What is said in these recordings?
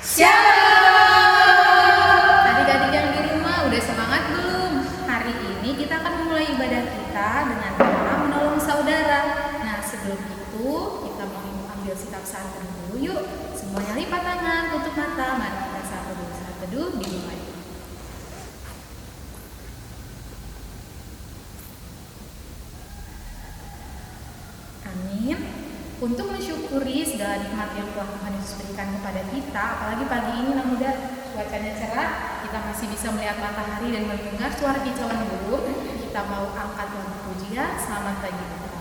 Shalom! Adik-adik yang di rumah udah semangat belum? Hari ini kita akan memulai ibadah kita dengan tema menolong saudara. Nah, sebelum itu kita mau ambil sikap saat teduh yuk. Semuanya lipat tangan, tutup mata. Mari kita saat teduh dimulai. Amin. Untuk mensyukuri segala nikmat yang telah Tuhan Yesus berikan kepada kita, apalagi pagi ini yang muda cuacanya cerah, kita masih bisa melihat matahari dan mendengar suara kicauan burung. Kita mau angkat lagu pujian. Selamat pagi Bapak.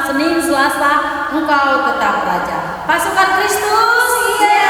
Senin, Selasa, Engkau tetap Raja. Pasukan Kristus, iya.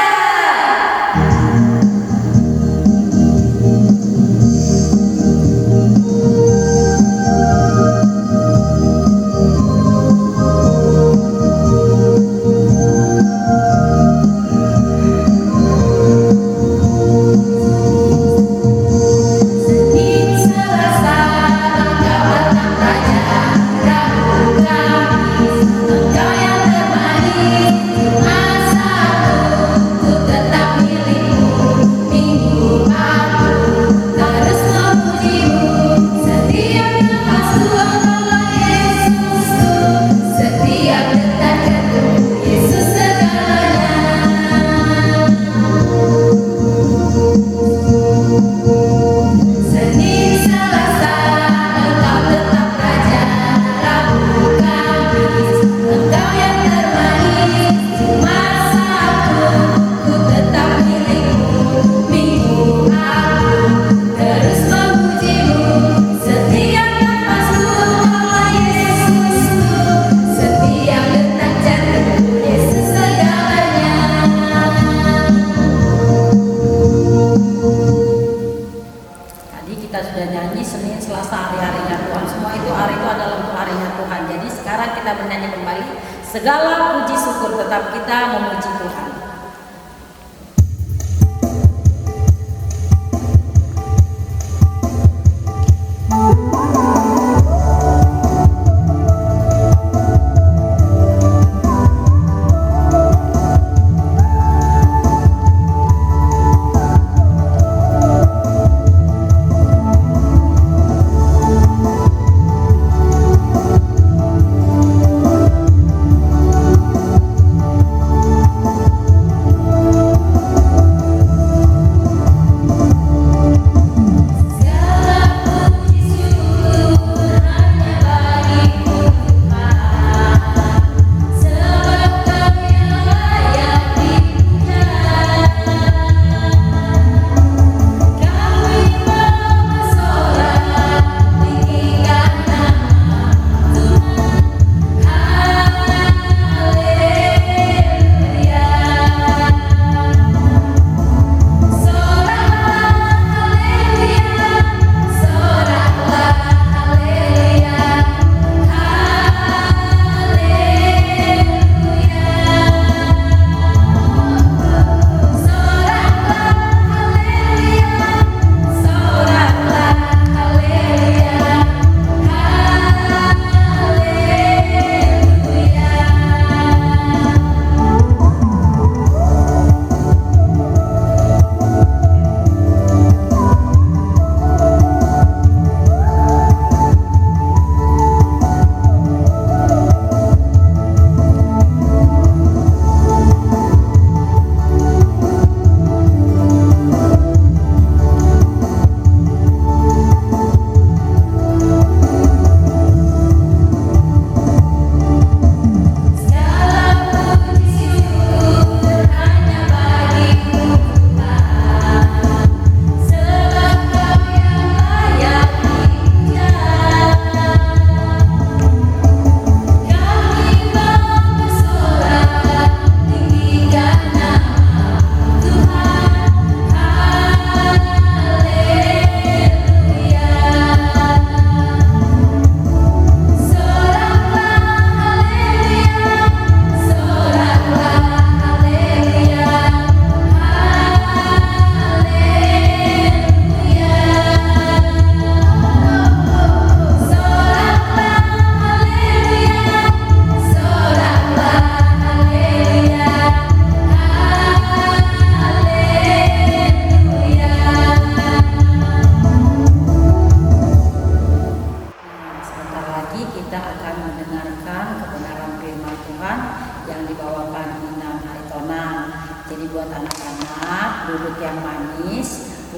Segala puji syukur tetap kita memuji Tuhan.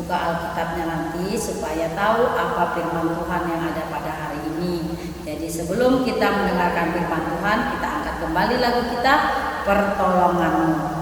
buka Alkitabnya nanti supaya tahu apa firman Tuhan yang ada pada hari ini. Jadi sebelum kita mendengarkan firman Tuhan, kita angkat kembali lagu kita, Pertolonganmu.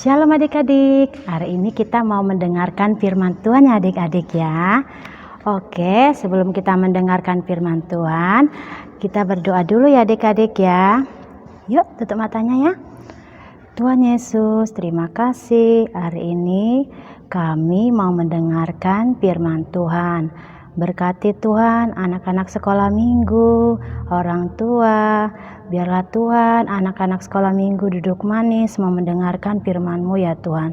Shalom adik-adik, hari ini kita mau mendengarkan firman Tuhan ya adik-adik ya. Oke, sebelum kita mendengarkan firman Tuhan, kita berdoa dulu ya adik-adik ya. Yuk tutup matanya ya. Tuhan Yesus, terima kasih hari ini kami mau mendengarkan firman Tuhan. Berkati Tuhan anak-anak sekolah minggu, orang tua, biarlah Tuhan anak-anak sekolah minggu duduk manis mau mendengarkan firman-Mu ya Tuhan.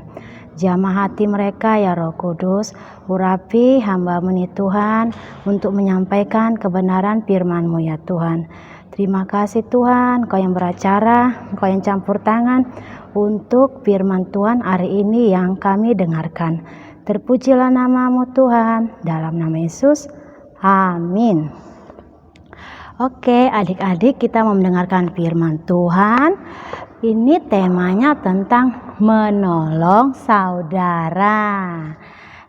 Jamah hati mereka ya Roh Kudus, urapi hamba-Mu nih Tuhan untuk menyampaikan kebenaran firman-Mu ya Tuhan. Terima kasih Tuhan, Kau yang beracara, Kau yang campur tangan untuk firman Tuhan hari ini yang kami dengarkan. Terpujilah nama-Mu Tuhan, dalam nama Yesus, amin. Oke adik-adik, kita mau mendengarkan firman Tuhan. Ini temanya tentang menolong saudara.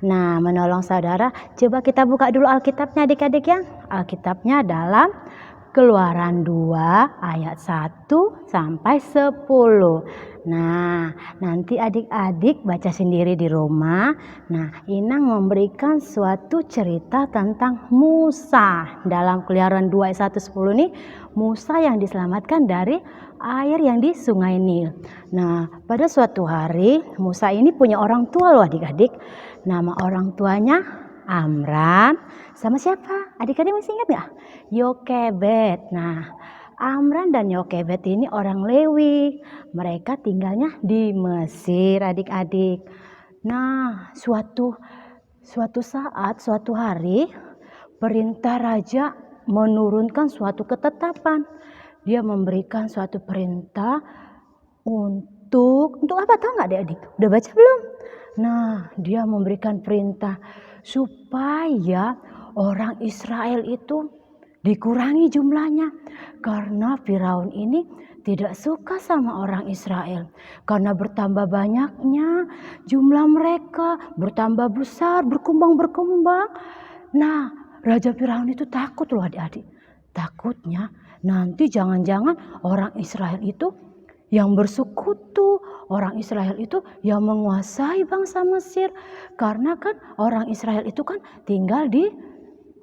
Nah, menolong saudara, coba kita buka dulu Alkitabnya adik-adik ya. Alkitabnya dalam Keluaran 2 ayat 1 sampai 10. Nah, nanti adik-adik baca sendiri di rumah. Nah, Inang memberikan suatu cerita tentang Musa. Dalam Keluaran 2 ayat 1 10 nih, Musa yang diselamatkan dari air yang di Sungai Nil. Nah, pada suatu hari Musa ini punya orang tua loh adik-adik. Nama orang tuanya Amram sama siapa? Adik-adik masih ingat gak? Yokebed. Nah, Amram dan Yokebed ini orang Lewi. Mereka tinggalnya di Mesir adik-adik. Nah, suatu saat, suatu hari, perintah raja menurunkan suatu ketetapan. Dia memberikan suatu perintah untuk apa, tahu nggak adik-adik? Udah baca belum? Nah, dia memberikan perintah supaya orang Israel itu dikurangi jumlahnya, karena Firaun ini tidak suka sama orang Israel, karena bertambah banyaknya jumlah mereka, bertambah besar, berkembang. Nah, Raja Firaun itu takut loh adik-adik. Takutnya nanti jangan-jangan orang Israel itu yang bersekutu, orang Israel itu yang menguasai bangsa Mesir. Karena kan orang Israel itu kan tinggal di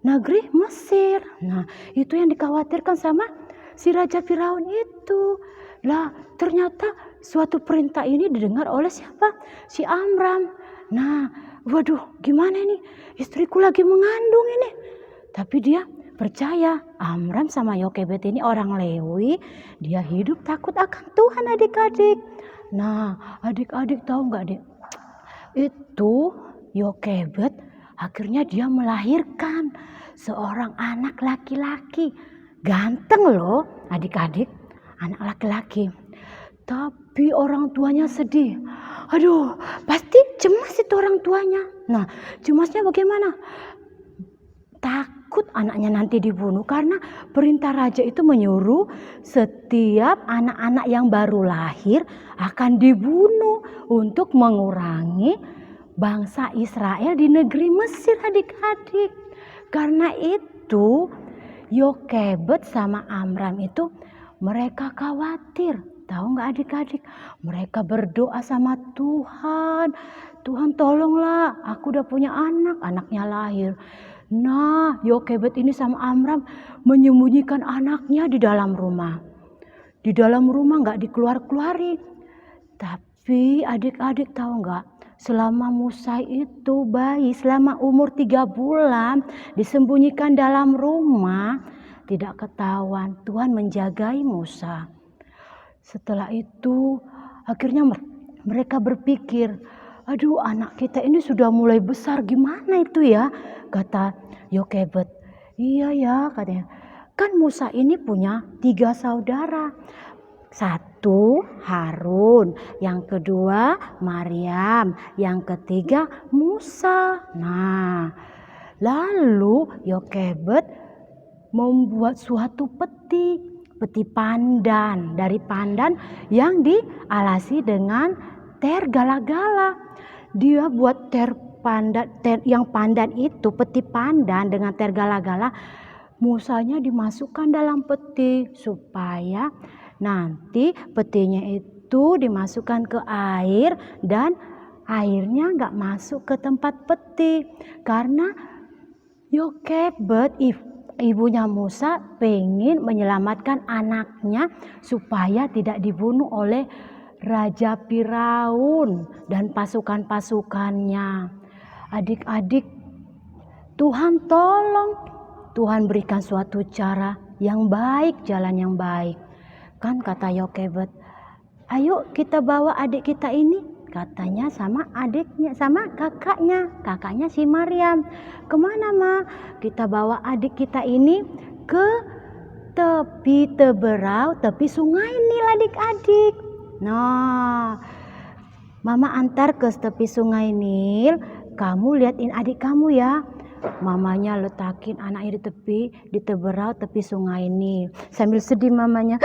negeri Mesir. Nah, itu yang dikhawatirkan sama si Raja Firaun itu. Lah, ternyata suatu perintah ini didengar oleh siapa? Si Amram. Nah, waduh, gimana nih? Istriku lagi mengandung ini. Tapi dia percaya Amram sama Yokebed ini orang Lewi, dia hidup takut akan Tuhan adik-adik. Nah, adik-adik tahu nggak adik? Itu Yokebed akhirnya dia melahirkan seorang anak laki-laki. Ganteng loh adik-adik, anak laki-laki. Tapi orang tuanya sedih. Aduh, pasti cemas itu orang tuanya. Nah, cemasnya bagaimana? Takut anaknya nanti dibunuh, karena perintah raja itu menyuruh setiap anak-anak yang baru lahir akan dibunuh untuk mengurangi bangsa Israel di negeri Mesir adik-adik. Karena itu Yokebed sama Amram itu mereka khawatir. Tahu nggak adik-adik? Mereka berdoa sama Tuhan. Tuhan tolonglah, aku udah punya anak, anaknya lahir. Nah, Yokebed ini sama Amram menyembunyikan anaknya di dalam rumah. Di dalam rumah nggak dikeluar-keluari. Tapi adik-adik tahu nggak? Selama Musa itu bayi, selama umur 3 bulan disembunyikan dalam rumah, tidak ketahuan. Tuhan menjagai Musa. Setelah itu akhirnya mereka berpikir, aduh, anak kita ini sudah mulai besar, gimana itu ya? Kata Yokebed. Iya ya, katanya. Kan Musa ini punya 3 saudara. 1 Harun, yang kedua Maryam, yang ketiga Musa. Nah, lalu Yokebed membuat suatu peti pandan, dari pandan yang dialasi dengan ter gala-gala. Dia buat ter yang pandan itu, peti pandan dengan ter gala-gala, Musanya dimasukkan dalam peti supaya nanti petinya itu dimasukkan ke air dan airnya nggak masuk ke tempat peti. Karena Yokebed, ibunya Musa, pengen menyelamatkan anaknya supaya tidak dibunuh oleh Raja Firaun dan pasukan-pasukannya. Adik-adik, Tuhan tolong. Tuhan berikan suatu cara yang baik, jalan yang baik. Kan kata Yokebed, ayo kita bawa adik kita ini. Katanya sama adiknya, sama kakaknya si Maryam. Kemana Ma? Kita bawa adik kita ini ke tepi teberau, tepi sungai Nil adik-adik. Nah, Mama antar ke tepi sungai Nil. Kamu liatin adik kamu ya. Mamanya letakin anaknya di teberau tepi sungai Nil. Sambil sedih mamanya,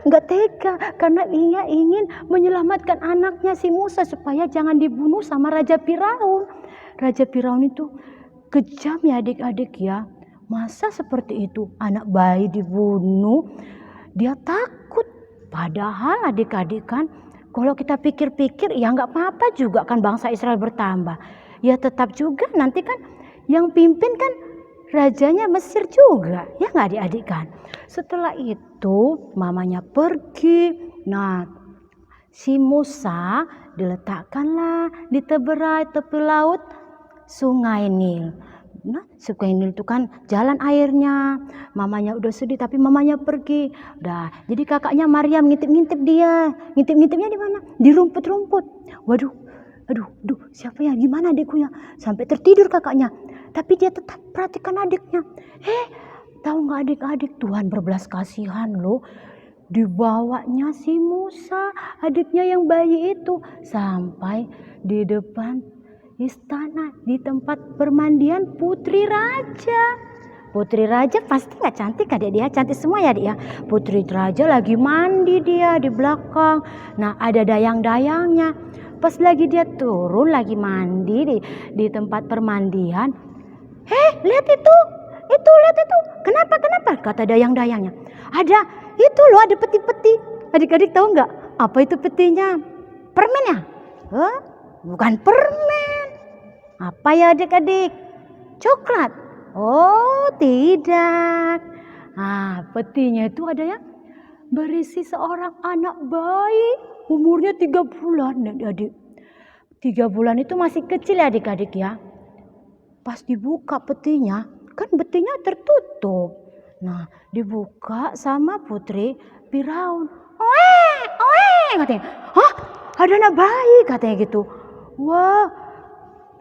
nggak tega karena ia ingin menyelamatkan anaknya si Musa supaya jangan dibunuh sama Raja Firaun. Raja Firaun itu kejam ya adik-adik ya. Masa seperti itu anak bayi dibunuh, dia takut. Padahal adik-adik kan kalau kita pikir-pikir ya nggak apa-apa juga kan bangsa Israel bertambah. Ya tetap juga nanti kan yang pimpin kan rajanya Mesir juga, ya nggak adik-adik kan. Setelah itu mamanya pergi. Nah, si Musa diletakkanlah di tepi laut Sungai Nil. Nah, Sungai Nil itu kan jalan airnya. Mamanya udah sedih tapi mamanya pergi. Udah, jadi kakaknya Maryam ngintip-ngintip dia. Ngintip-ngintipnya di mana? Di rumput-rumput. Waduh, aduh, siapa ya? Gimana adikku ya? Sampai tertidur kakaknya. Tapi dia tetap perhatikan adiknya. Tahu nggak adik-adik, Tuhan berbelas kasihan loh. Dibawanya si Musa, adiknya yang bayi itu, sampai di depan istana, di tempat permandian putri raja. Putri raja pasti nggak cantik adik dia, cantik semua ya adik ya. Putri raja lagi mandi dia di belakang. Nah ada dayang-dayangnya. Pas lagi dia turun lagi mandi di tempat permandian. Lihat itu, lihat itu. Kenapa? Kata dayang-dayangnya. Itu loh, ada peti-peti. Adik-adik tahu nggak? Apa itu petinya? Permen ya? Bukan permen. Apa ya adik-adik? Coklat? Oh tidak. Petinya itu ada yang berisi seorang anak bayi. Umurnya 3 bulan adik-adik. 3 bulan itu masih kecil ya adik-adik ya. Pas dibuka petinya, kan petinya tertutup. Nah, dibuka sama putri Firaun. Oe, katanya. Hah? Ada anak bayi katanya gitu. Wah,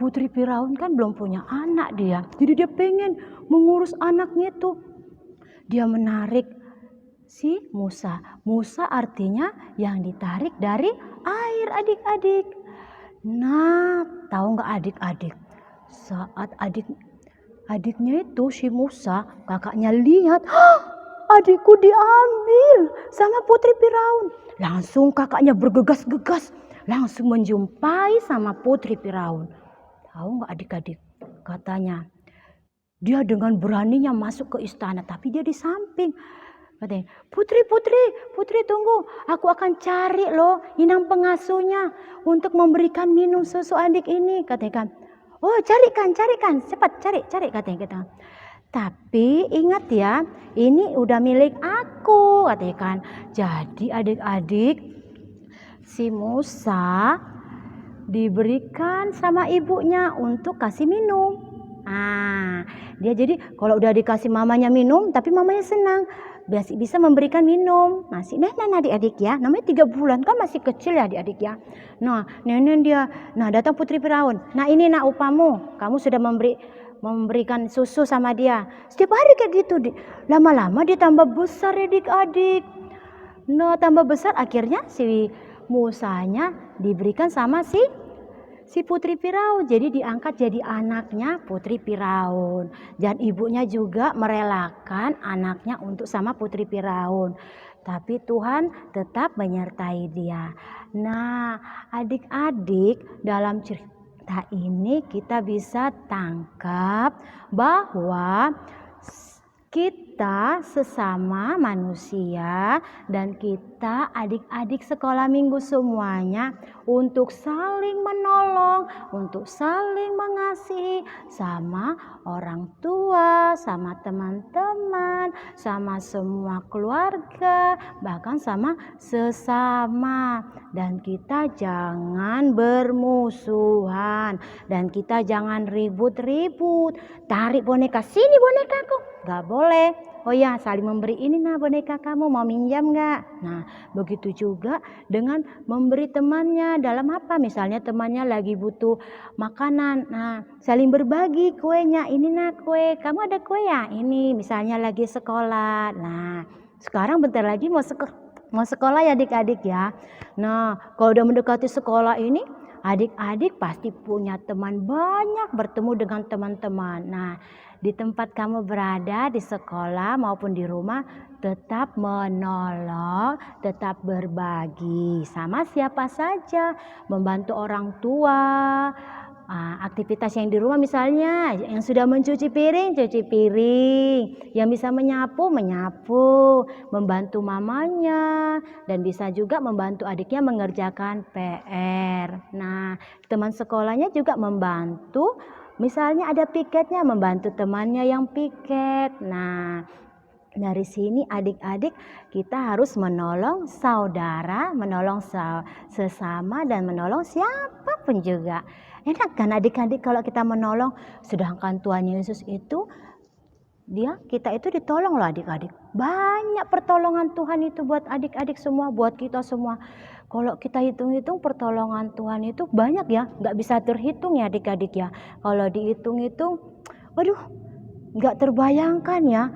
putri Firaun kan belum punya anak dia. Jadi dia pengen mengurus anaknya itu. Dia menarik si Musa. Musa artinya yang ditarik dari air adik-adik. Nah, tahu nggak adik-adik? Saat adiknya itu si Musa, kakaknya lihat, adikku diambil sama putri Firaun. Langsung kakaknya bergegas-gegas, langsung menjumpai sama putri Firaun. Tahu nggak adik-adik? Katanya dia dengan beraninya masuk ke istana, tapi dia di samping. Katanya, Putri tunggu, aku akan cari loh inang pengasuhnya untuk memberikan minum susu adik ini. Katanya kan, oh carikan, cepat cari katanya kita. Tapi ingat ya, ini udah milik aku katanya kan. Jadi adik-adik, si Musa diberikan sama ibunya untuk kasih minum. Dia jadi kalau udah dikasih mamanya minum, tapi mamanya senang. Bisa memberikan minum. Masih nenek adik-adik ya. Namanya 3 bulan kan masih kecil ya adik-adik ya. Nah nenek dia. Nah datang putri Firaun. Nah ini nak upamu. Kamu sudah memberikan susu sama dia. Setiap hari kayak gitu. Lama-lama dia tambah besar ya adik-adik. Nah tambah besar akhirnya si Musanya diberikan sama si putri Firaun. Jadi diangkat jadi anaknya putri Firaun. Dan ibunya juga merelakan anaknya untuk sama putri Firaun. Tapi Tuhan tetap menyertai dia. Nah adik-adik, dalam cerita ini kita bisa tangkap bahwa kita sesama manusia dan kita adik-adik sekolah minggu semuanya untuk saling menolong, untuk saling mengasihi sama orang tua, sama teman-teman, sama semua keluarga, bahkan sama sesama. Dan kita jangan bermusuhan dan kita jangan ribut-ribut. Tarik boneka, sini bonekaku. Gak boleh. Oh ya, saling memberi, ini nah boneka kamu mau minjam gak? Nah begitu juga dengan memberi temannya. Dalam apa? Misalnya temannya lagi butuh makanan. Nah saling berbagi kuenya. Ini nah kue, kamu ada kue ya? Ini misalnya lagi sekolah. Nah sekarang bentar lagi mau sekolah ya adik-adik ya. Nah kalau udah mendekati sekolah ini, adik-adik pasti punya teman banyak, bertemu dengan teman-teman. Nah di tempat kamu berada, di sekolah maupun di rumah, tetap menolong, tetap berbagi sama siapa saja, membantu orang tua, aktivitas yang di rumah, misalnya yang sudah mencuci piring, cuci piring, yang bisa menyapu, menyapu, membantu mamanya, dan bisa juga membantu adiknya mengerjakan PR. Nah, teman sekolahnya juga membantu, misalnya ada piketnya, membantu temannya yang piket. Nah, dari sini adik-adik kita harus menolong saudara, menolong sesama, dan menolong siapapun juga. Enak kan adik-adik kalau kita menolong, sedangkan Tuhan Yesus itu kita itu ditolong loh adik-adik. Banyak pertolongan Tuhan itu buat adik-adik semua, buat kita semua. Kalau kita hitung-hitung pertolongan Tuhan itu banyak ya, nggak bisa terhitung ya adik-adik ya. Kalau dihitung-hitung, waduh, nggak terbayangkan ya.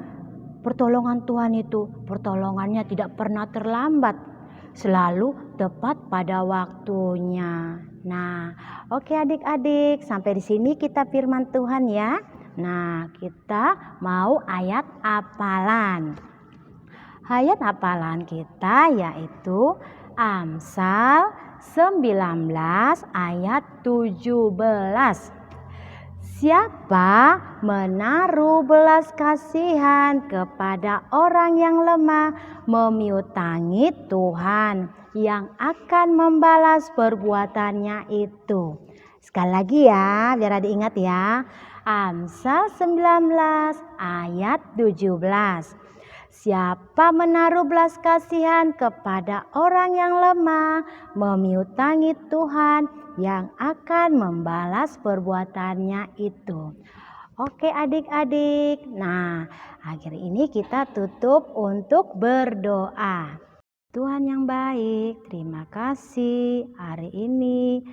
Pertolongan Tuhan itu, pertolongannya tidak pernah terlambat, selalu tepat pada waktunya. Nah, oke adik-adik, sampai di sini kita firman Tuhan ya. Nah, kita mau ayat hafalan. Ayat hafalan kita yaitu Amsal 19 ayat 17. Siapa menaruh belas kasihan kepada orang yang lemah, memiutangi Tuhan yang akan membalas perbuatannya itu. Sekali lagi ya, biar adik ingat ya. Amsal 19 ayat 17. Siapa menaruh belas kasihan kepada orang yang lemah, memiutangi Tuhan yang akan membalas perbuatannya itu. Oke adik-adik, nah akhir ini kita tutup untuk berdoa. Tuhan yang baik, terima kasih hari ini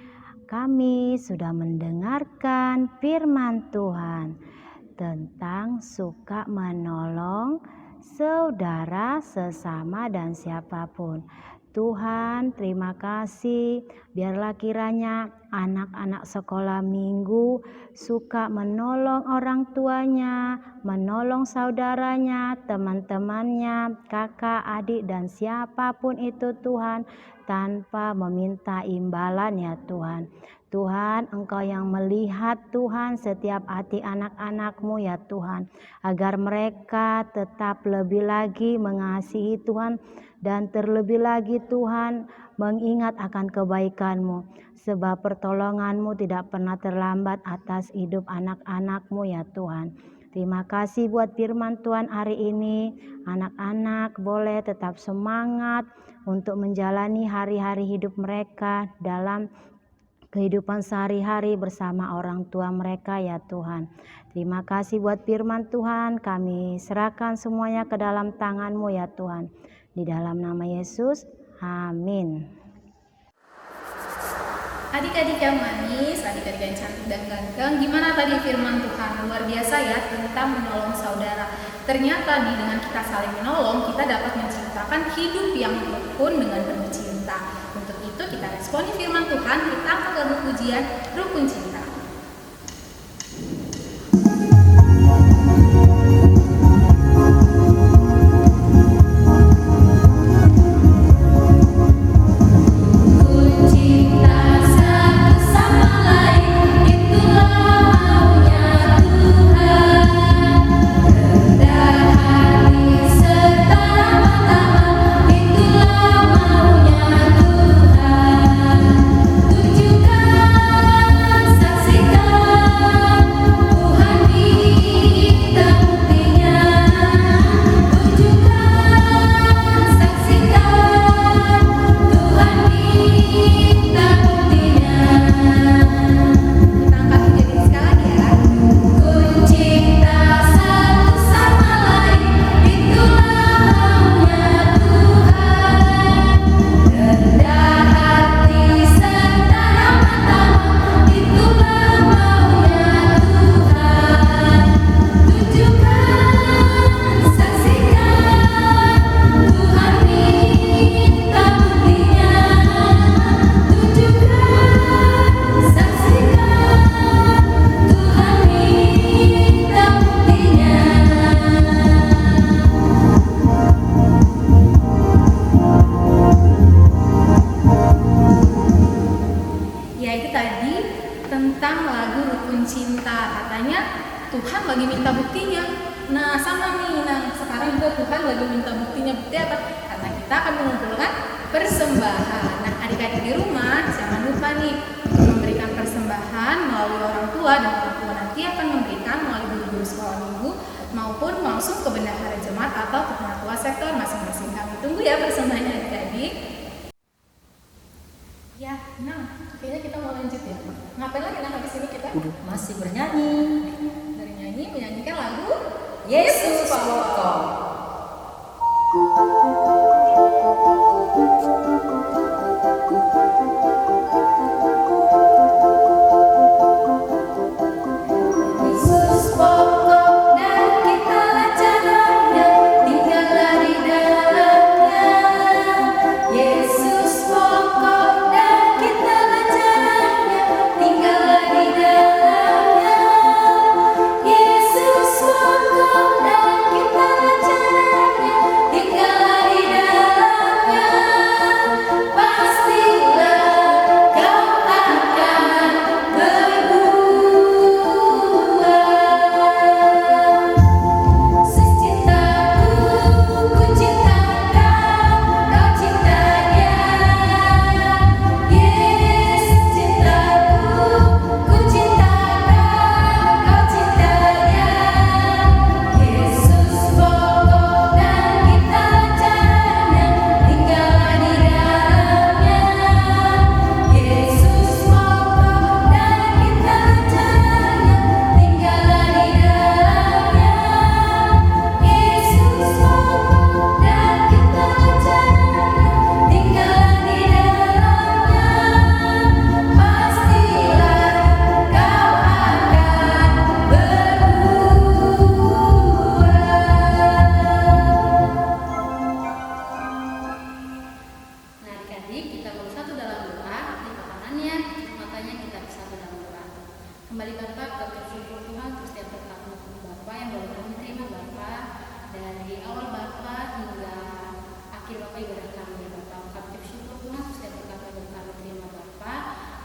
kami sudah mendengarkan firman Tuhan tentang suka menolong saudara, sesama, dan siapapun. Tuhan, terima kasih. Biarlah kiranya anak-anak sekolah minggu suka menolong orang tuanya, menolong saudaranya, teman-temannya, kakak, adik, dan siapapun itu Tuhan, tanpa meminta imbalan ya Tuhan. Tuhan, Engkau yang melihat Tuhan setiap hati anak-anak-Mu ya Tuhan, agar mereka tetap lebih lagi mengasihi Tuhan dan terlebih lagi Tuhan mengingat akan kebaikan-Mu, sebab pertolongan-Mu tidak pernah terlambat atas hidup anak-anak-Mu ya Tuhan. Terima kasih buat firman Tuhan hari ini. Anak-anak boleh tetap semangat untuk menjalani hari-hari hidup mereka dalam kehidupan sehari-hari bersama orang tua mereka ya Tuhan. Terima kasih buat firman Tuhan, kami serahkan semuanya ke dalam tangan-Mu ya Tuhan. Di dalam nama Yesus, amin. Adik-adik yang manis, adik-adik yang cantik dan ganteng, gimana tadi firman Tuhan? Luar biasa ya tentang menolong saudara. Ternyata nih dengan kita saling menolong, kita dapat menciptakan hidup yang rukun dengan penuh cinta. Untuk itu kita responi firman Tuhan, kita angkat lagu pujian Rukun Cinta. Tunjukkan Tuhan lagi minta buktinya. Nah sama nih, nah sekarang juga Tuhan lagi minta buktinya. Bukti apa? Karena kita akan mengumpulkan persembahan. Nah adik-adik di rumah jangan lupa nih untuk memberikan persembahan melalui orang tua, dan orang tua nanti akan memberikan melalui guru-guru sekolah minggu maupun langsung ke bendahara jemaat atau ke penatua sektor masing-masing. Kami tunggu ya persembahannya adik-adik. Ya, nah kayaknya kita mau lanjut ya. Ngapain lagi nah habis ini kita? Masih bernyanyi. Dari nyanyi menyanyikan lagu Yesus Pokok. Yesus pokok dan kitalah caranya, tinggallah di dalamnya. Yesus pokok dan kitalah caranya, tinggallah di dalamnya. Yesus pokok dan kitalah caranya, tinggallah di dalamnya. Pastilah kau akan berbuah. Cintaku, ku cinta kau cinta dia. Yesus cintaku, ku cinta kau cinta dia. Yesus pokok dan kitalah caranya, tinggallah di dalamnya. Yesus pokok dan kitalah caranya, tinggallah di dalamnya. Yesus pokok dan kitalah caranya, tinggallah di dalamnya. Pastilah kau akan berbuah. Nah adik-adik, kita mau satu dalam doa, buka tangannya, matanya kita bersatu dalam doa. Kembali Bapak ke bersyukur Tuhan terus setiap berkat Bapak yang boleh kami terima Bapak, dari awal Bapak hingga akhir Bapak ibadah kami ya Bapak. Kami bersyukur Tuhan terus setiap berkat yang boleh kami terima Bapak,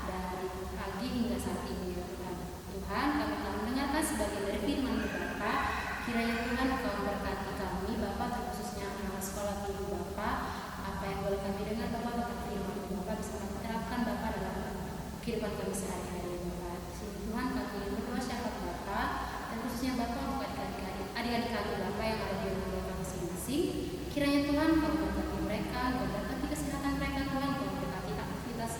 dari pagi hingga saat ini ya Tuhan. Tuhan, kami telah mendengarkan sebagian dari firman Bapak. Kiranya Tuhan Engkau memberkati kami Bapak, terkhususnya anak sekolah minggu Bapak. Apa yang boleh kami dengar Bapak, berkat firman Bapak bisa kami terapkan Bapak dalam kehidupan kami sehari-hari Bapak. Tuhan, kami berdoa syafaat Bapak, dan khususnya Bapak untuk adik-adik kami Bapak yang ada di rumah Bapak masing-masing. Kiranya Tuhan Engkau memberkati mereka, Engkau berkati kesehatan mereka Tuhan, Engkau berkati aktivitas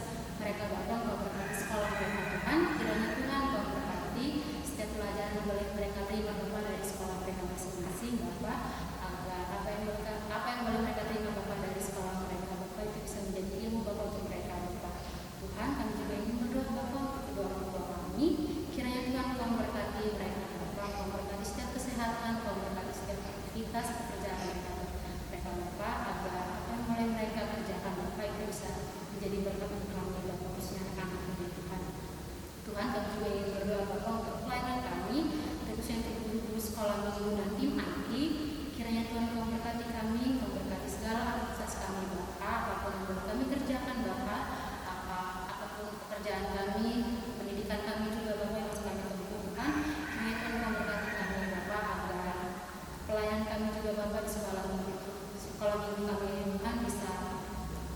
mereka Bapak, Engkau berkati sekolah mereka Tuhan. Kiranya Tuhan Engkau berkati setiap pelajaran yang boleh mereka terima Bapak dari sekolah mereka masing-masing Bapak, agar apa yang boleh mereka terima Bapak dari sekolah mereka Bapak itu bisa menjadi ilmu Bapak untuk mereka Bapak. Tuhan, kami juga ingin berdoa Bapak untuk kedua orang tua kami. Kiranya Tuhan Engkau memberkati mereka Bapak, Engkau memberkati setiap kesehatan, Engkau memberkati setiap aktivitas pekerjaan mereka Bapak, agar apa yang mulai mereka kerjakan Bapak itu bisa menjadi berkat untuk kami Bapak, khususnya anak-anak kami Tuhan. Tuhan, kami juga ingin berdoa Bapak untuk pelayanan kami, khususnya untuk guru sekolah minggu nanti. Kiranya Tuhan Engkau memberkati kami, Engkau memberkati segala aktivitas kami Bapak, apapun yang boleh kami kerjakan Bapak, apapun pekerjaan kami, pendidikan kami juga Bapak yang masih kami butuhkan. Kiranya Tuhan Engkau memberkati kami Bapak, agar pelayanan kami juga Bapak di sekolah minggu kami Tuhan bisa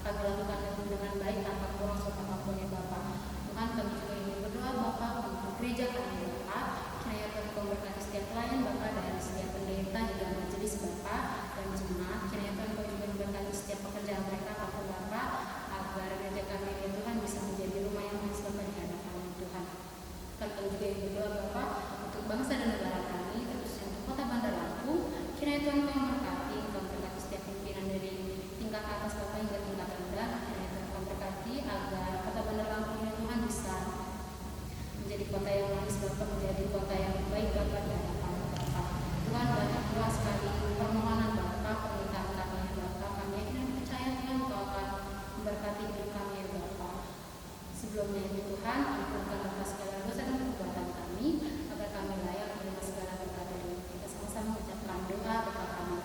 kami lakukan dengan baik tanpa kurang serta apapun ya Bapak. Tuhan, kami juga ingin berdoa Bapak untuk gereja kami Bapak. Kiranya Tuhan Engkau memberkati setiap pelayan Bapak, dari setiap pendeta hingga majelis Bapak dan jemaat. Kiranya Tuhan Engkau juga memberkati setiap pekerjaan mereka apapun Bapak, agar gereja kami ya Tuhan bisa menjadi rumah yang manis Bapak di hadapan Tuhan. Kami juga ingin berdoa Bapak untuk bangsa dan negara kami, terkhususnya untuk Kota Bandar Lampung. Kiranya Tuhan Engkau memberkati, Engkau memberkati setiap pimpinan dari tingkat atas Bapak hingga tingkat rendah. Kiranya Tuhan Engkau memberkati agar Kota Bandar Lampung ya Tuhan bisa menjadi kota yang manis Bapak, menjadi kota yang baik Bapak di hadapan Bapak. Tuhan, banyak doa sekali permohonan Bapak, permintaan kami ya Bapak. Kami yakin percaya Tuhan Engkau akan memberkati hidup kami ya Bapak. Sebelumnya itu Tuhan, ampunkan Bapak segala dosa dan perbuatan kami, agar kami layak menerima segala berkat dari kita. Sama-sama ucapkan doa Bapa kami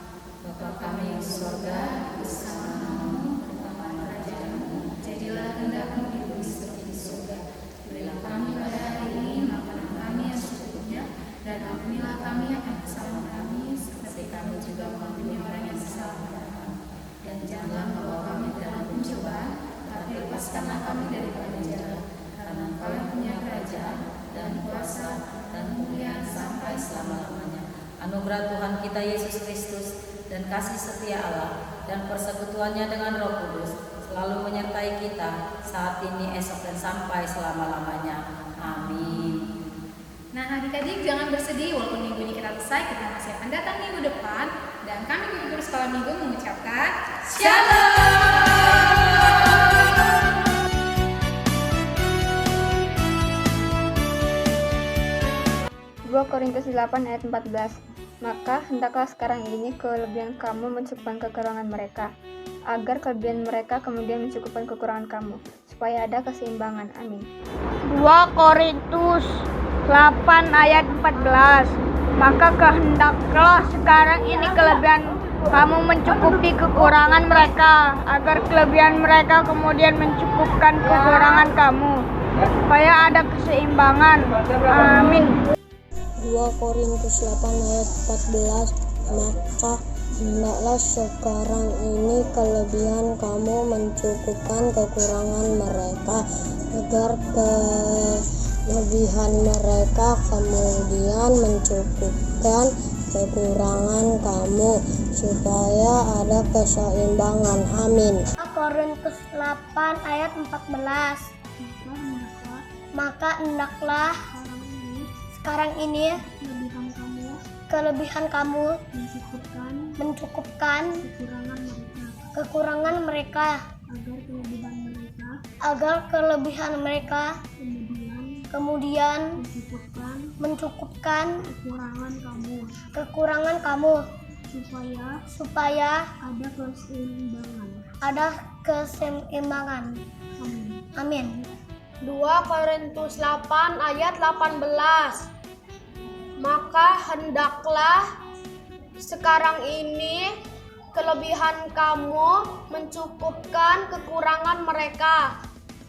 Dan ampunilah kami akan kesalahan kami, seperti kami juga mengampuni orang yang bersalah kepada kami. Dan janganlah membawa kami ke dalam pencobaan, tapi lepaskanlah kami daripada jahat. Karena Engkau yang punya kerajaan, dan kuasa, dan kemuliaan sampai selama-lamanya. Anugerah Tuhan kita Yesus Kristus dan kasih setia Allah dan persekutuannya dengan Roh Kudus selalu menyertai kita saat ini, esok, dan sampai selama-lamanya. Amin. Nah adik-adik jangan bersedih, walaupun minggu ini kita selesai, kita masih akan datang minggu depan. Dan kami guru-guru sekolah minggu mengucapkan Shalom. 2 Korintus 8 ayat 14. Maka hendaklah sekarang ini kelebihan kamu mencukupkan kekurangan mereka, agar kelebihan mereka kemudian mencukupkan kekurangan kamu, supaya ada keseimbangan. Amin. 2 Korintus 8 ayat 14. Maka kehendaklah sekarang ini kelebihan kamu mencukupi kekurangan mereka, agar kelebihan mereka kemudian mencukupkan kekurangan kamu, supaya ada keseimbangan. Amin. 2 Korintus 8 ayat 14. Maka hendaklah sekarang ini kelebihan kamu mencukupkan kekurangan mereka, agar kelebihan mereka kemudian mencukupkan kekurangan kamu, supaya ada keseimbangan. Amin. 2 Korintus 8 ayat 14. Maka hendaklah sekarang ini kelebihan kamu mencukupkan kekurangan mereka, agar kelebihan mereka kemudian mencukupkan kekurangan kamu, supaya ada keseimbangan. Amin. 2 Korintus 8 ayat 18. Maka hendaklah sekarang ini kelebihan kamu mencukupkan kekurangan mereka,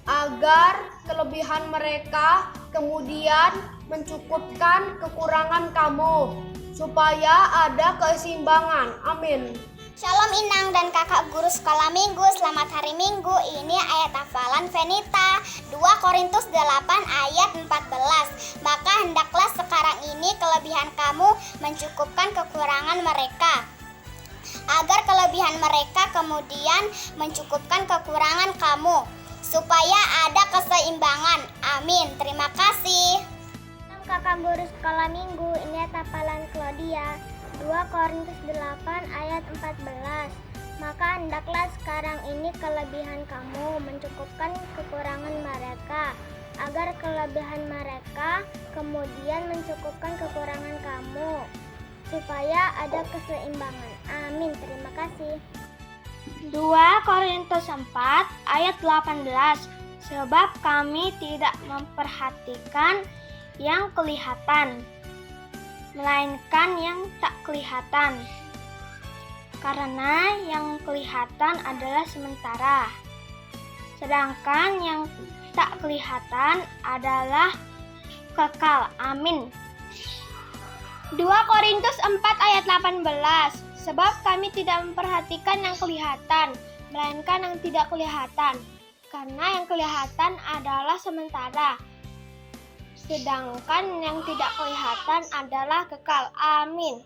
agar kelebihan mereka kemudian mencukupkan kekurangan kamu, supaya ada keseimbangan. Amin. Shalom Inang dan kakak guru sekolah minggu, selamat hari minggu. Ini ayat hafalan Venita, 2 Korintus 8 ayat 14. Maka hendaklah sekarang ini kelebihan kamu mencukupkan kekurangan mereka, agar kelebihan mereka kemudian mencukupkan kekurangan kamu, supaya ada keseimbangan. Amin. Terima kasih. Kakak guru sekolah minggu, ini ayat hafalan Claudia, 2 Korintus 8 ayat 14. Maka hendaklah sekarang ini kelebihan kamu mencukupkan kekurangan mereka, agar kelebihan mereka kemudian mencukupkan kekurangan kamu, supaya ada keseimbangan. Amin. Terima kasih. 2 Korintus 4 ayat 18. Sebab kami tidak memperhatikan yang kelihatan, melainkan yang tak kelihatan. Karena yang kelihatan adalah sementara, sedangkan yang tak kelihatan adalah kekal. Amin. 2 Korintus 4 ayat 18. Sebab kami tidak memperhatikan yang kelihatan, melainkan yang tidak kelihatan. Karena yang kelihatan adalah sementara, sedangkan yang tidak kelihatan adalah kekal. Amin.